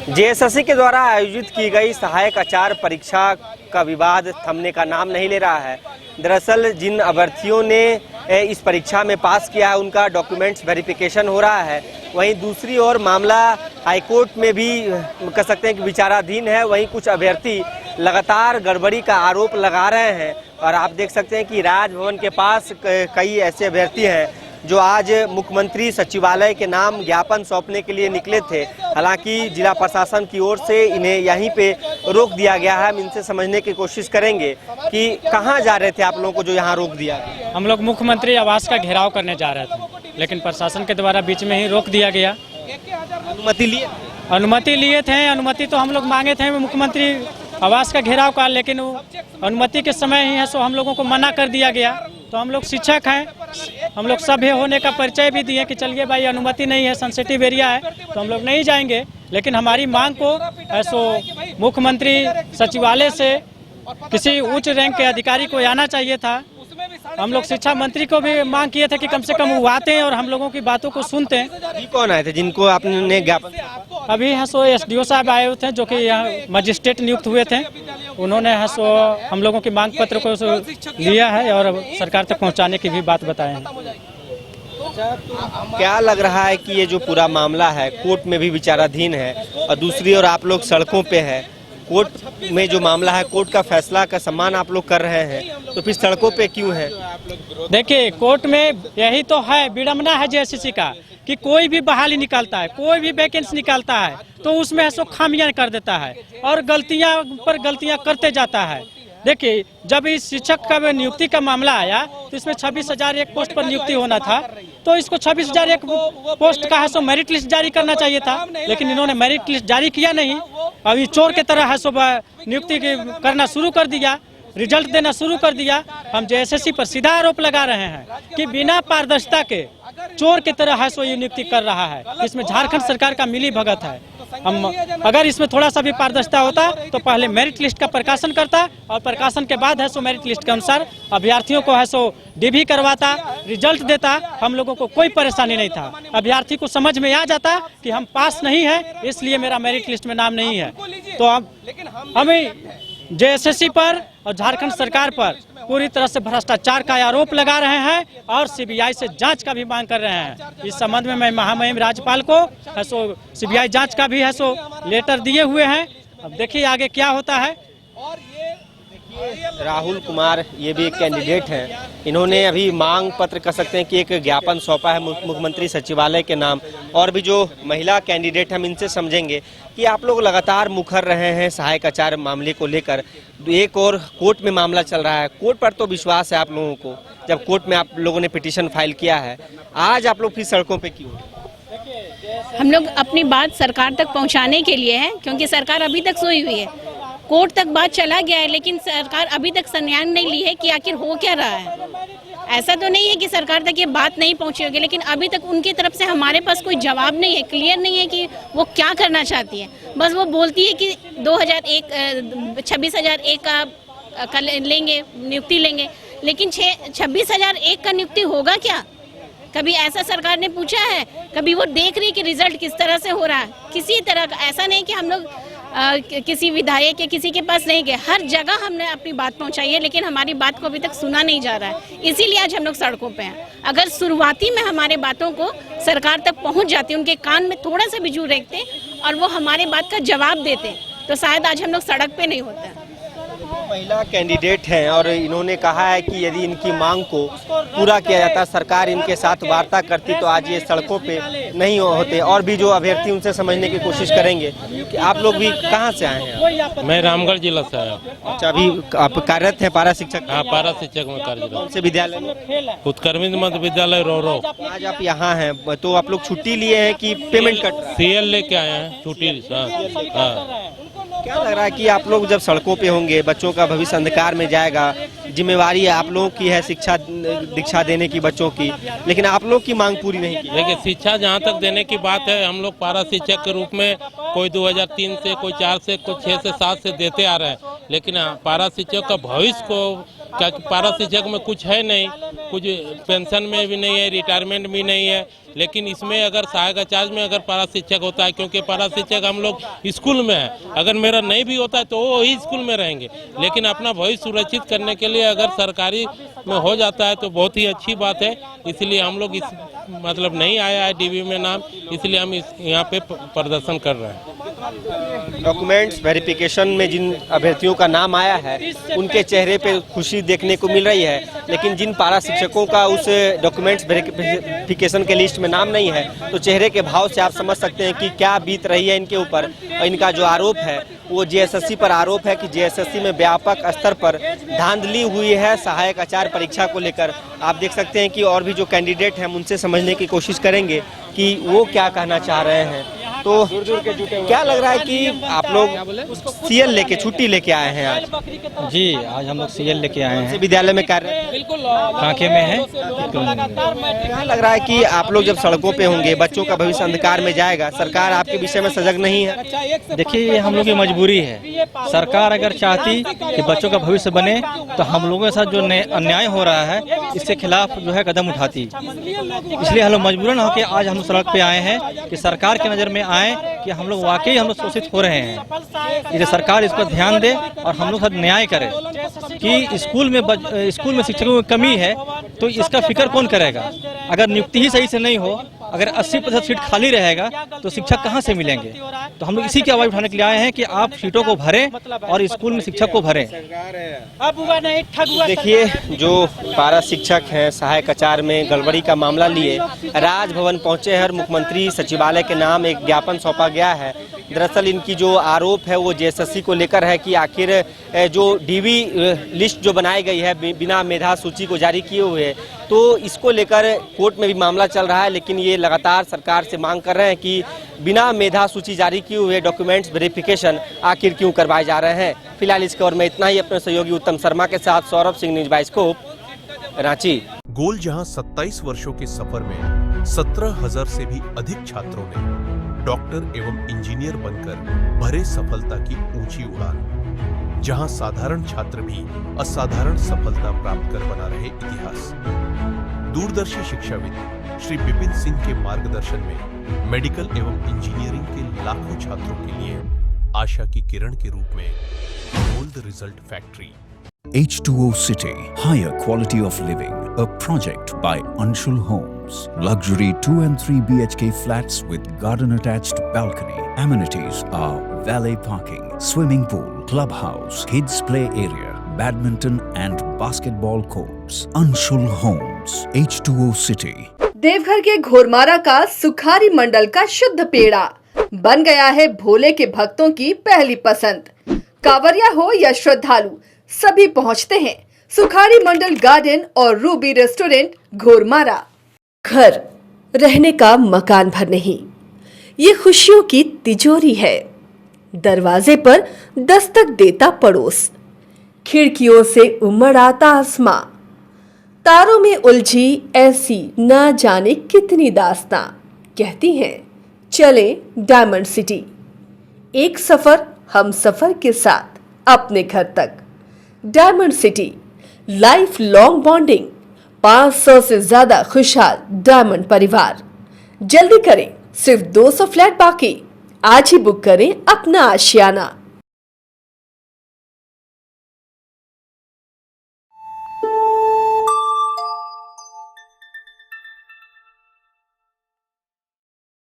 JSSC के द्वारा आयोजित की गई सहायक आचार्य परीक्षा का विवाद थमने का नाम नहीं ले रहा है। दरअसल जिन अभ्यर्थियों ने इस परीक्षा में पास किया है उनका डॉक्यूमेंट्स वेरिफिकेशन हो रहा है। वहीं दूसरी ओर मामला हाईकोर्ट में भी कह सकते हैं कि विचाराधीन है। वहीं कुछ अभ्यर्थी लगातार गड़बड़ी का आरोप लगा रहे हैं और आप देख सकते हैं कि राजभवन के पास कई ऐसे अभ्यर्थी हैं जो आज मुख्यमंत्री सचिवालय के नाम ज्ञापन सौंपने के लिए निकले थे। हालांकि जिला प्रशासन की ओर से इन्हें यहीं पे रोक दिया गया है। हम इनसे समझने की कोशिश करेंगे कि कहां जा रहे थे आप लोगों को जो यहां रोक दिया गया। हम लोग मुख्यमंत्री आवास का घेराव करने जा रहे थे, लेकिन प्रशासन के द्वारा बीच में ही रोक दिया गया। अनुमति लिए थे। अनुमति तो हम लोग मांगे थे मुख्यमंत्री आवास का घेराव का, लेकिन अनुमति के समय ही है सो हम लोगों को मना कर दिया गया। तो हम लोग शिक्षक हैं, हम लोग सभ्य होने का परिचय भी दिए कि चलिए भाई अनुमति नहीं है, सेंसिटिव एरिया है, तो हम लोग नहीं जाएंगे। लेकिन हमारी मांग को ऐसो मुख्यमंत्री सचिवालय से किसी उच्च रैंक के अधिकारी को आना चाहिए था। हम लोग शिक्षा मंत्री को भी मांग किए थे कि कम से कम वो आते हैं और हम लोगों की बातों को सुनते हैं। ये कौन आए थे जिनको आपने ज्ञापन? अभी है सो एसडीओ साहब आए हुए थे जो कि यहाँ मजिस्ट्रेट नियुक्त हुए थे। उन्होंने है सो हम लोगों के मांग पत्र को लिया है और सरकार तक पहुँचाने की भी बात बताए हैं। क्या लग रहा है कि ये जो पूरा मामला है कोर्ट में भी विचाराधीन है और दूसरी ओर आप लोग सड़कों पे है। कोर्ट में जो मामला है, कोर्ट का फैसला का सम्मान आप लोग कर रहे हैं, तो फिर सड़कों पे क्यों है? देखिए, कोर्ट में यही तो है, विडम्बना है जेएसएससी का कि कोई भी बहाली निकालता है, कोई भी वैकेंसी निकालता है तो उसमें ऐसो खामियां कर देता है और गलतियां पर गलतियां करते जाता है। देखिए, जब इस शिक्षक का नियुक्ति का मामला आया तो इसमें 26,001 पोस्ट पर नियुक्ति होना था, तो इसको 26,001 पोस्ट का है सो मेरिट लिस्ट जारी करना चाहिए था, लेकिन इन्होंने मेरिट लिस्ट जारी किया नहीं। अभी चोर के तरह है सो नियुक्ति करना शुरू कर दिया, रिजल्ट देना शुरू कर दिया। हम जेएसएससी पर सीधा आरोप लगा रहे हैं कि बिना पारदर्शिता के चोर की तरह है सो ये नियुक्ति कर रहा है। इसमें झारखंड सरकार का मिली भगत है। हम अगर इसमें थोड़ा सा भी पारदर्शिता होता तो पहले मेरिट लिस्ट का प्रकाशन करता और प्रकाशन के बाद है सो मेरिट लिस्ट के अनुसार अभ्यर्थियों को है सो डीवी करवाता, रिजल्ट देता। हम लोगों को कोई परेशानी नहीं था। अभ्यर्थी को समझ में आ जाता कि हम पास नहीं है, इसलिए मेरा मेरिट लिस्ट में नाम नहीं है। तो हमें जेएसएससी पर और झारखंड सरकार पर पूरी तरह से भ्रष्टाचार का आरोप लगा रहे हैं और सीबीआई से जांच का भी मांग कर रहे हैं। इस संबंध में मैं महामहिम राज्यपाल को है सो सीबीआई जांच का भी है सो लेटर दिए हुए हैं। अब देखिए आगे क्या होता है। राहुल कुमार ये भी एक कैंडिडेट हैं। इन्होंने अभी मांग पत्र कह सकते हैं कि एक ज्ञापन सौंपा है मुख्यमंत्री सचिवालय के नाम। और भी जो महिला कैंडिडेट हम इनसे समझेंगे कि आप लोग लगातार मुखर रहे हैं सहायक आचार्य मामले को लेकर। एक और कोर्ट में मामला चल रहा है, कोर्ट पर तो विश्वास है आप लोगों को, जब कोर्ट में आप लोगों ने पिटीशन फाइल किया है। आज आप लोग फिर सड़कों पे क्यों? हम लोग अपनी बात सरकार तक पहुंचाने के लिए हैं, क्योंकि सरकार अभी तक सोई हुई है। कोर्ट तक बात चला गया है, लेकिन सरकार अभी तक संज्ञान नहीं ली है कि आखिर हो क्या रहा है। ऐसा तो नहीं है कि सरकार तक ये बात नहीं पहुंची होगी, लेकिन अभी तक उनकी तरफ से हमारे पास कोई जवाब नहीं है, क्लियर नहीं है कि वो क्या करना चाहती है। बस वो बोलती है कि 26,001 का लेंगे, नियुक्ति लेंगे, लेकिन 26,001 का नियुक्ति होगा क्या? कभी ऐसा सरकार ने पूछा है? कभी वो देख रही कि रिजल्ट किस तरह से हो रहा है? किसी तरह का ऐसा नहीं कि हम लोग किसी विधायक या किसी के पास नहीं गए। हर जगह हमने अपनी बात पहुंचाई है, लेकिन हमारी बात को अभी तक सुना नहीं जा रहा है। इसीलिए आज हम लोग सड़कों पे हैं। अगर शुरुआती में हमारे बातों को सरकार तक पहुंच जाती, उनके कान में थोड़ा सा भी जू रखते और वो हमारे बात का जवाब देते, तो शायद आज हम लोग सड़क पे नहीं होते। महिला कैंडिडेट हैं और इन्होंने कहा है कि यदि इनकी मांग को पूरा किया जाता, सरकार इनके साथ वार्ता करती, तो आज ये सड़कों पे नहीं होते। और भी जो अभ्यर्थी उनसे समझने की कोशिश करेंगे कि आप लोग भी कहां से आए हैं? मैं रामगढ़ जिला से आया। अच्छा, अभी आप कार्यरत हैं पारा शिक्षक? हाँ, पारा शिक्षक में कार्यरत। कौन से विद्यालय में? उत्कर्मी मध्य विद्यालय रोरो। आज आप यहाँ हैं, तो आप लोग छुट्टी लिए हैं कि पेमेंट कट? सीएल लेके आए हैं छुट्टी। क्या लग रहा है कि आप लोग जब सड़कों पे होंगे, बच्चों का भविष्य अंधकार में जाएगा, जिम्मेवारी आप लोगों की है शिक्षा दीक्षा देने की बच्चों की, लेकिन आप लोग की मांग पूरी नहीं की। देखिए, शिक्षा जहाँ तक देने की बात है, हम लोग पारा शिक्षक के रूप में कोई 2003 से, कोई 4 से, कोई 6 से 7 से देते आ रहे हैं, लेकिन पारा शिक्षक का भविष्य को क्या पारा शिक्षक में कुछ है नहीं, कुछ पेंशन में भी नहीं है, रिटायरमेंट भी नहीं है। लेकिन इसमें अगर सहायक आचार्य में अगर पारा शिक्षक होता है, क्योंकि पारा शिक्षक हम लोग स्कूल में है, अगर मेरा नहीं भी होता है तो वो ही स्कूल में रहेंगे। लेकिन अपना भविष्य सुरक्षित करने के लिए अगर सरकारी में हो जाता है तो बहुत ही अच्छी बात है। इसलिए हम लोग इस मतलब नहीं आया है डीबी में नाम, इसलिए हम यहाँ पे प्रदर्शन कर रहे हैं। डॉक्यूमेंट्स वेरिफिकेशन में जिन अभ्यर्थियों का नाम आया है उनके चेहरे पे खुशी देखने को मिल रही है, लेकिन जिन पारा शिक्षकों का उस डॉक्यूमेंट्स वेरिफिकेशन के लिस्ट में नाम नहीं है तो चेहरे के भाव से आप समझ सकते हैं कि क्या बीत रही है इनके ऊपर। इनका जो आरोप है वो जेएसएससी पर आरोप है कि जेएसएससी में व्यापक स्तर पर धांधली हुई है सहायक आचार्य परीक्षा को लेकर। आप देख सकते हैं कि और भी जो कैंडिडेट हैं हम उनसे समझने की कोशिश करेंगे कि वो क्या कहना चाह रहे हैं। तो क्या लग रहा है कि आप लोग सीएल लेके छुट्टी लेके आए हैं आज? जी, आज हम लोग सीएल लेके आए हैं। विद्यालय में कार्य कांके में है। क्या लग रहा है कि आप लोग जब सड़कों पे होंगे, बच्चों का भविष्य अंधकार में जाएगा, सरकार आपके विषय में सजग नहीं है? देखिए, ये हम लोग की मजबूरी है। सरकार अगर चाहती कि बच्चों का भविष्य बने तो हम लोगों के साथ जो अन्याय हो रहा है इसके खिलाफ जो है कदम उठाती। इसलिए हम लोग मजबूरन होकर आज हम सड़क पे आए हैं कि सरकार की नज़र में आए कि हम लोग वाकई हम लोग शोषित हो रहे हैं। इसलिए सरकार इस पर ध्यान दे और हम लोग साथ न्याय करे कि स्कूल में शिक्षकों की कमी है तो इसका फिक्र कौन करेगा। अगर नियुक्ति ही सही से नहीं हो, अगर 80% सीट खाली रहेगा तो शिक्षक कहाँ से मिलेंगे। तो हम लोग इसी की आवाज़ उठाने के लिए आए हैं कि आप सीटों को भरें और स्कूल में शिक्षक को भरें। देखिए, जो पारा शिक्षक हैं सहायक आचार्य में गड़बड़ी का मामला लिए राजभवन पहुंचे हैं और मुख्यमंत्री सचिवालय के नाम एक ज्ञापन सौंपा गया है। दरअसल इनकी जो आरोप है वो जेएसएससी को लेकर है कि आखिर जो डीवी लिस्ट जो बनाई गई है बिना मेधा सूची को जारी किए हुए, तो इसको लेकर कोर्ट में भी मामला चल रहा है। लेकिन ये लगातार सरकार से मांग कर रहे हैं कि बिना मेधा सूची जारी किए हुए डॉक्यूमेंट्स वेरिफिकेशन आखिर क्यों करवाए जा रहे हैं। फिलहाल इस खबर में इतना ही। अपने सहयोगी उत्तम शर्मा के साथ सौरभ सिंह, न्यूज़ बाइस्कोप, रांची। गोल जहां 27 वर्षों के सफर में 17,000 से भी अधिक छात्रों ने डॉक्टर एवं इंजीनियर बनकर भरे सफलता की ऊंची उड़ान, जहां साधारण छात्र भी असाधारण सफलता प्राप्त कर बना रहे इतिहास। दूरदर्शी शिक्षाविद श्री विपिन सिंह के मार्गदर्शन में मेडिकल एवं इंजीनियरिंग के लाखों छात्रों के लिए आशा की किरण के रूप में gold result factory. H2O City, higher quality of living, a project by Anshul Homes. Luxury 2 and 3 BHK flats with garden attached balcony. Amenities are valet parking, swimming pool, clubhouse, kids play area, badminton and basketball courts. Anshul Homes, H2O City. Deoghar के घोरमारा का सुखारी मंडल का शुद्ध पेड़ा बन गया है भोले के भक्तों की पहली पसंद। कांवरिया हो या श्रद्धालु, सभी पहुंचते हैं सुखारी मंडल गार्डन और रूबी रेस्टोरेंट घोरमारा। घर रहने का मकान भर नहीं, ये खुशियों की तिजोरी है। दरवाजे पर दस्तक देता पड़ोस, खिड़कियों से उमड़ आता आसमां, तारों में उलझी ऐसी ना जाने कितनी दास्तां। कहती हैं चले डायमंड सिटी, एक सफर हम सफर के साथ अपने घर तक। Diamond city, life long bonding, 500 से ज्यादा खुशहाल डायमंड परिवार। जल्दी करें, सिर्फ 200 फ्लैट बाकी। आज ही बुक करें अपना आशियाना।